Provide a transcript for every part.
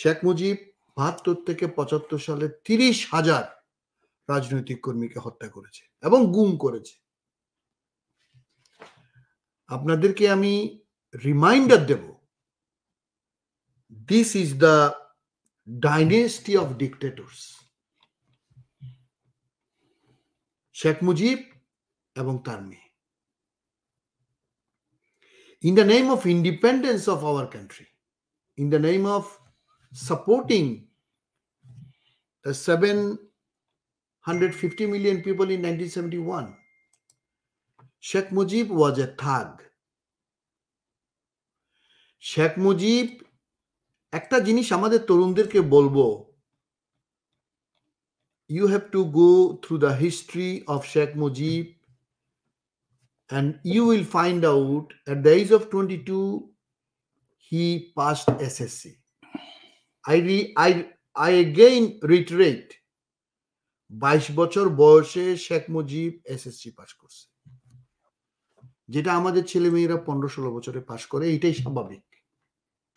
শেখ মুজিব ৭২ থেকে ৭৫ সালে ৩০,০০০ রাজনৈতিক কর্মীকে হত্যা করেছে এবং গুম করেছে। আপনাদেরকে আমি রিমাইন্ডার দেব, this is the dynasty of dictators. Sheikh Mujib এবং তার মেয়ে, in the name of independence of our country, in the name of supporting the 750 million people in 1971, Sheikh Mujib was a thug. Sheikh Mujib, একটা জিনিস আমাদের তরুণদেরকে বলবো, you have to go through the history of Sheikh Mujib and you will find out at the age of 22 he passed SSC. I again reiterate, 22 বছর বয়সে Sheikh Mujib SSC pass করছে, যেটা আমাদের ছেলে মেয়েরা 15-16 বছরে পাস করে। এটাই স্বাভাবিক।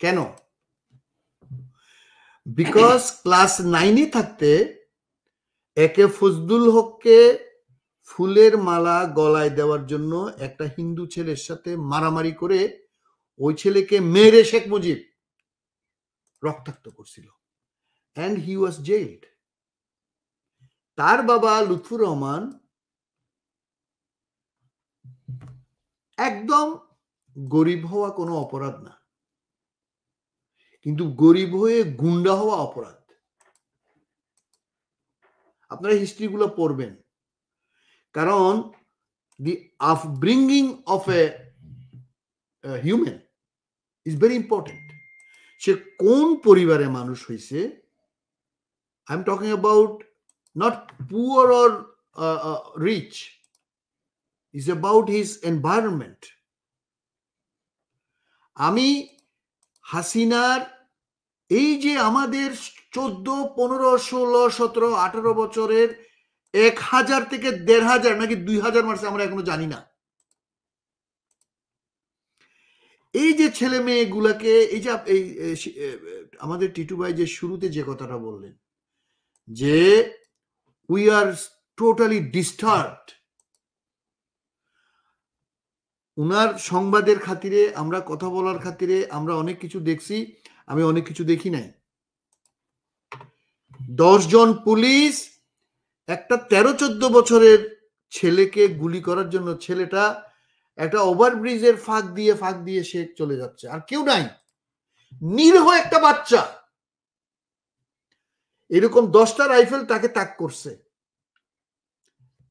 কেন? বিকজ ক্লাস 9-এ থাকতে একে ফজলুল হককে ফুলের মালা গলায় দেওয়ার জন্য একটা হিন্দু ছেলের সাথে মারামারি করে ওই ছেলেকে মেরে শেখ মুজিব রক্তাক্ত করছিল, and he was jailed. তার বাবা লুৎফুর রহমান একদম গরিব হওয়া কোনো অপরাধ না, কিন্তু গরিব হয়ে গুন্ডা হওয়া অপরাধ। আপনারা হিস্ট্রি গুলো পড়বেন, কারণ the upbringing of a human is very important. সে কোন পরিবারে মানুষ হয়েছে, I am talking about not poor or rich, is about his environment. আমি হাসিনার এই যে আমাদের 14, 15, 16, 17, 18 বছরের 1000 থেকে 1500 নাকি 2000 মারছে, আমরা এখনো জানি না। এই যে ছেলে মেয়েগুলাকে, এই যে আমাদের টিটু ভাই যে শুরুতে যে কথাটা বললেন যে we are totally disturbed, উনার সংবাদের খাতিরে, আমরা কথা বলার খাতিরে আমরা অনেক কিছু দেখছি, আমি অনেক কিছু দেখি নাই। 10 জন পুলিশ একটা 13-14 বছরের ছেলেকে গুলি করার জন্য, ছেলেটা একটা ওভারব্রিজের ফাঁক দিয়ে সে চলে যাচ্ছে, আর কেউ নাই, নিরীহ একটা বাচ্চা। এরকম 10টা রাইফেল তাকে তাক করছে,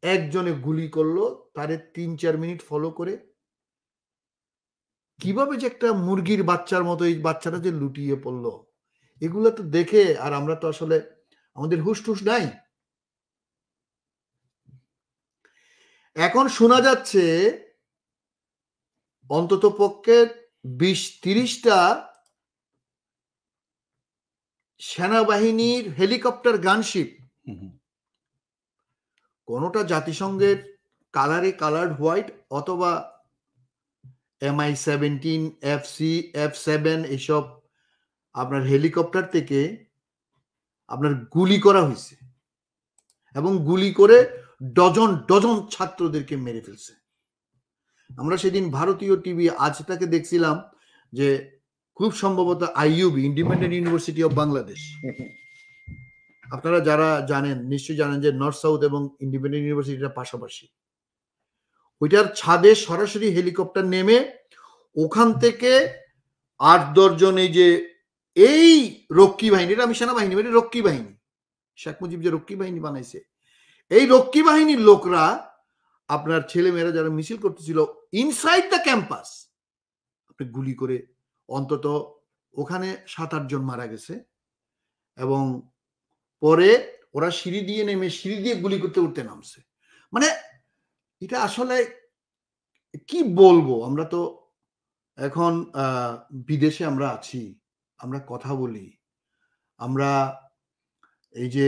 একজনে গুলি করলো, তারে 3-4 মিনিট ফলো করে কিভাবে যে একটা মুরগির বাচ্চার মতো এই বাচ্চাটা যে লুটিয়ে পড়লো, এগুলো তো দেখে আর আমরা তো আসলে আমাদের হুশ টুস নাই। এখন শোনা যাচ্ছে অন্তত পক্ষে 20-30টা সেনাবাহিনীর হেলিকপ্টার গানশিপ, কোনটা জাতিসংঘের কালারে কালার্ড হোয়াইট অথবা MI-17, FC, F7 এসব আপনার হেলিকপ্টার থেকে আপনার গুলি করা হয়েছে এবং গুলি করে ডজন ডজন ছাত্রদেরকে মেরে ফেলছে। আমরা সেদিন ভারতীয় টিভি আজ তাকে দেখছিলাম যে খুব সম্ভবত IUB, independent university of Bangladesh, আপনারা যারা জানেন নিশ্চয়ই জানেন যে নর্থ সাউথ এবং ইন্ডিপেন্ডেন্ট ইউনিভার্সিটিটা পাশাপাশি, ওইটার ছাদে সরাসরি হেলিকপ্টার নেমে ওখান থেকে 8-10 জন এই রক্ষী বাহিনী, এটা আমি সেনাবাহিনী, এটা রক্ষী বাহিনী, শেখ মুজিব যে রক্ষী বাহিনী বানাইছে, এই রক্ষী বাহিনীর লোকরা আপনার ছেলে মেয়েরা যারা মিছিল করতেছিল ইনসাইড দ্য ক্যাম্পাস, আপনি গুলি করে অন্তত ওখানে 7-8 জন মারা গেছে, এবং পরে ওরা সিঁড়ি দিয়ে নেমে সিঁড়ি দিয়ে গুলি করতে করতে নামছে। মানে এটা আসলে কি বলবো, আমরা তো এখন বিদেশে আমরা আছি, আমরা কথা বলি, আমরা এই যে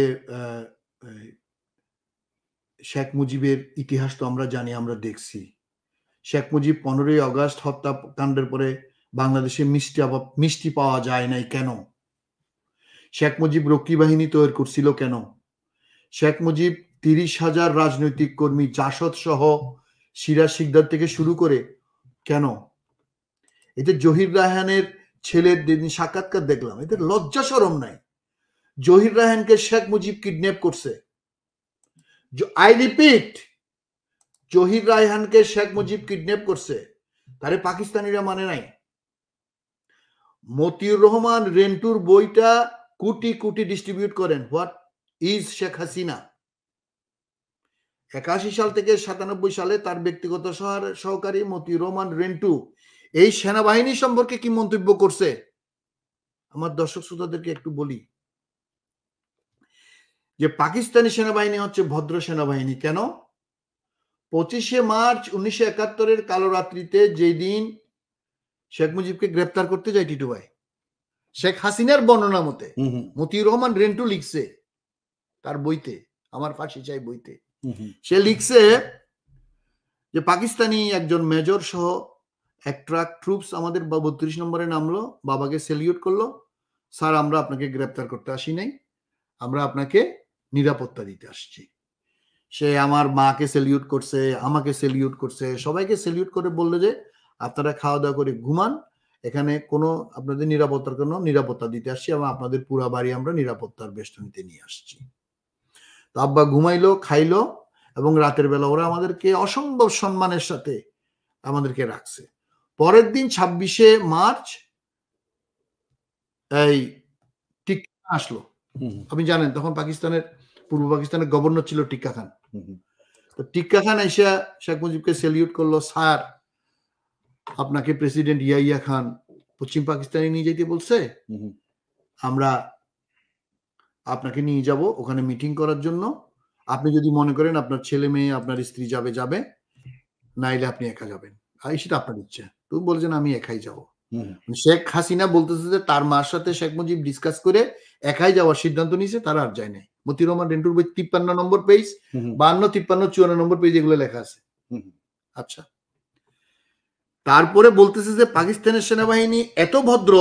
শেখ মুজিবের ইতিহাস তো আমরা জানি, আমরা দেখছি। শেখ মুজিব 15ই আগস্ট হত্যাকাণ্ডের পরে বাংলাদেশে মিষ্টি পাওয়া যায় নাই কেন? শেখ মুজিব রক্ষী বাহিনী তৈরি করছিল কেন? শেখ মুজিব 30,000 রাজনৈতিক কর্মী জাসদ সহ সিরাজ শিকদার থেকে শুরু করে কেন? এতে জহির রায়হানের ছেলের যেদিন সাক্ষাৎকার দেখলাম, এতে লজ্জা শরম নাই। জহির রায়হানকে শেখ মুজিব কিডন্যাপ করছে। আই রিপিট, জহির রায়হানকে শেখ মুজিব কিডন্যাপ করছে, তারে পাকিস্তানিরা মানে নাই। মতিউর রহমান রেন্টুর বইটা কোটি কোটি ডিস্ট্রিবিউট করেন, হোয়াট ইজ শেখ হাসিনা। 81 সাল থেকে 97 সালে তার ব্যক্তিগত সহকারী মতিউর রহমান রেন্টু এই সেনাবাহিনী সম্পর্কে কি মন্তব্য করছে আমার দর্শক শ্রোতাদেরকে একটু বলি, যে পাকিস্তানি সেনাবাহিনী হচ্ছে ভদ্র সেনাবাহিনী। কেন? 25শে মার্চ 1971 কালো রাত্রিতে যেই দিন শেখ মুজিবকে গ্রেপ্তার করতে যায় টিটু ভাই, শেখ হাসিনার বর্ণনা মতে মতিউর রহমান রেন্টু লিখছে তার বইতে, আমার ফাঁসি চাই বইতে, সে লিখছে যে পাকিস্তানি একজন মেজর সহ এক ট্রাক ট্রুপস আমাদের 32 নম্বরে নামলো, বাবাকে সেলিউট করলো, স্যার আমরা আপনাকে গ্রেপ্তার করতে আসি নাই, আমরা আপনাকে নিরাপত্তা দিতে আসছি। সে আমার মাকে সেলিউট করছে, আমাকে সেলিউট করছে, সবাইকে সেলিউট করে বললো যে আপনারা খাওয়া দাওয়া করে ঘুমান, এখানে কোনো আপনাদের নিরাপত্তার কোনো নিরাপত্তা দিতে আসছি এবং আপনাদের পুরা বাড়ি আমরা নিরাপত্তার বেষ্টনীতে নিয়ে আসছি। তো আব্বা ঘুমাইলো, খাইলো এবং রাতের বেলা ওরা আমাদেরকে অসম্ভব সম্মানের সাথে আমাদেরকে রাখছে। পরের দিন 26শে মার্চ এই টিক্কা আসলো। আপনি জানেন তখন পাকিস্তানের পূর্ব পাকিস্তানের গভর্নর ছিল টিক্কা খান। তো টিক্কা খান এসে শেখ মুজিবকে সেলিউট করলো, স্যার আপনাকে প্রেসিডেন্ট ইয়াহিয়া খান পশ্চিম পাকিস্তানে নিয়ে যেতে বলছে, আমরা আপনাকে নিয়ে যাব ওখানে মিটিং করার জন্য, আপনি যদি মনে করেন আপনার ছেলে মেয়ে আপনার স্ত্রী যাবে যাবে, নাইলে আপনি একা যাবেন, আর সেটা আপনার ইচ্ছা। তুমি বলছেন আমি একাই যাব। শেখ হাসিনা বলতেছে যে তার মার সাথে শেখ মুজিব ডিসকাস করে একাই যাওয়ার সিদ্ধান্ত নিয়েছে, তারা আর যায় নাই। মতিউর রহমান রেন্টুর বই 53 নম্বর পেজ, 52, 53, 54 নম্বর পেজ এগুলো লেখা আছে। আচ্ছা, তারপরে বলতেছে যে পাকিস্তানের সেনাবাহিনী এত ভদ্র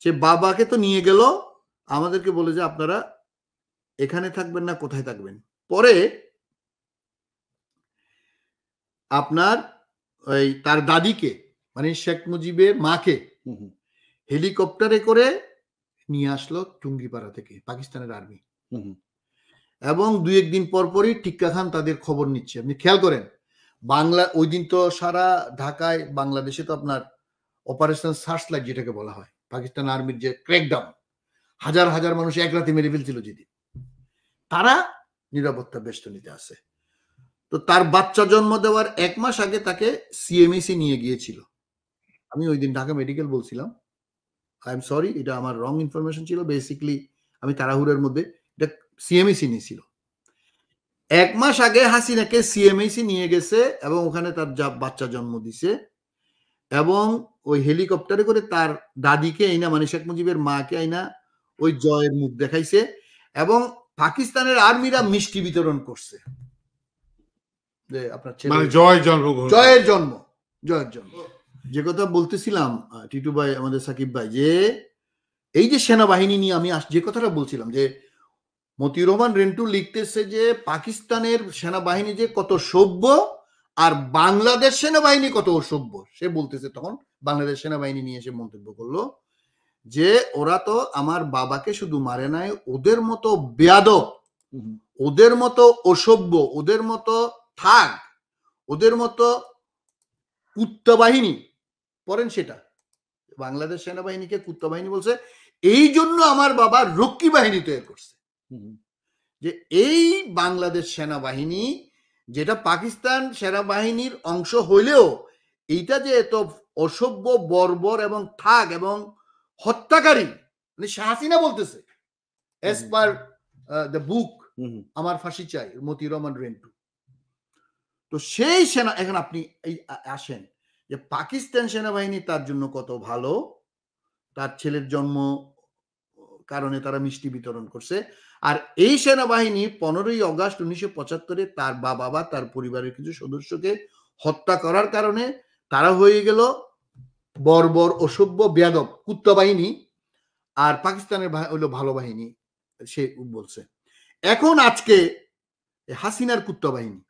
যে বাবাকে তো নিয়ে গেল, আমাদেরকে বলে যে আপনারা এখানে থাকবেন না, কোথায় থাকবেন। পরে আপনার ওই তার দাদিকে মানে শেখ মুজিবের মাকে হেলিকপ্টারে করে নিয়ে আসলো টুঙ্গিপাড়া থেকে পাকিস্তানের আর্মি, এবং 2-1 দিন পর পরই টিক্কা খান তাদের খবর নিচ্ছে। আপনি খেয়াল করেন, বাংলা ওই দিন তো সারা ঢাকায় বাংলাদেশে তো আপনার অপারেশন সার্চলাইট যেটাকে বলা হয়, পাকিস্তান আর্মির যে ক্র্যাকডাউন, হাজার হাজার মানুষ এক রাতে মেরে ফেলছিল যেদিন, তারা নিরাপত্তা বেষ্টনীতে আছে। তো তার বাচ্চা জন্ম দেওয়ার 1 মাস আগে তাকে সিএমএসি নিয়ে গিয়েছিল। আমি ওই দিন ঢাকা মেডিকেল বলছিলাম, আই এম সরি, এটা আমার রং ইনফরমেশন ছিল। বেসিক্যালি আমি তাড়াহুড়োর মধ্যে এটা সিএমএসি নিয়েছিল। 1 মাস আগে হাসিনাকে সিএমএসি নিয়ে গেছে এবং ওখানে তার বাচ্চা জন্ম দিছে, এবং ওই হেলিকপ্টারে করে তার দাদিকে আইনা মানে শেখ মুজিবের মাকে আইনা ওই জয়ের মুখ দেখাইছে, এবং পাকিস্তানের আর্মিরা মিষ্টি বিতরণ করছে যে আপনার ছেলে মানে জয়ের জন্ম। যে কথা বলতেছিলাম টিটু ভাই, আমাদের সাকিব ভাই, যে এই যে সেনাবাহিনী নিয়ে আমি যে কথাটা বলছিলাম, যে মতিউর রহমান রেন্টু লিখতেছে যে পাকিস্তানের সেনাবাহিনী যে কত সভ্য আর বাংলাদেশ সেনাবাহিনী কত অসভ্য। সে বলতেছে তখন বাংলাদেশ সেনাবাহিনী নিয়ে এসে মন্তব্য করলো যে ওরা তো আমার বাবাকে শুধু মারে নাই, ওদের মতো বেয়াদব, ওদের মতো অসভ্য, ওদের মতো ঠাগ, ওদের মতো কুত্তা বাহিনী। পড়েন সেটা, বাংলাদেশ সেনাবাহিনীকে কুত্তা বাহিনী বলছে। এই জন্য আমার বাবা রক্ষী বাহিনী তৈরি করছে, যে এই বাংলাদেশ সেনাবাহিনী যেটা পাকিস্তান সেনাবাহিনীর অংশ হইলেও এইটা যে এত অসভ্য, বর্বর এবং ঠাগ এবং হত্যাকারী, মানে হাসিনা বলতেছে এস পার দ্য বুক, আমার ফাঁসি চাই, মতিউর রহমান রেন্টু। তো সেই সেনা, এখন আপনি এই আসেন যে পাকিস্তান সেনাবাহিনী তার জন্য কত ভালো, তার ছেলের জন্ম কারণে তারা মিষ্টি বিতরণ করছে, আর এই সেনাবাহিনী 15ই আগস্ট 1975 তার বাবা বা তার পরিবারের কিছু সদস্যকে হত্যা করার কারণে তারা হয়ে গেল বর্বর, অসভ্য, বেয়াদব কুত্তা বাহিনী। আর পাকিস্তানের হলো ভালো বাহিনী, সে বলছে। এখন আজকে হাসিনার কুত্তা বাহিনী,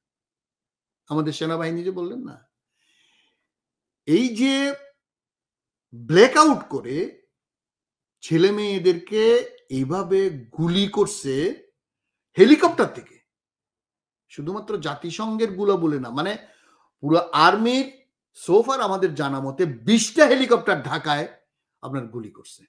আমাদের সেনাবাহিনী যে বললেন না, এই যে ব্ল্যাক আউট করে ছেলে মেয়েদেরকে এইভাবে গুলি করছে হেলিকপ্টার থেকে, শুধুমাত্র জাতিসংঘের গুলো বলে না, মানে পুরো আর্মির সোফার আমাদের জানা মতে 20টা হেলিকপ্টার ঢাকায় আপনার গুলি করছে।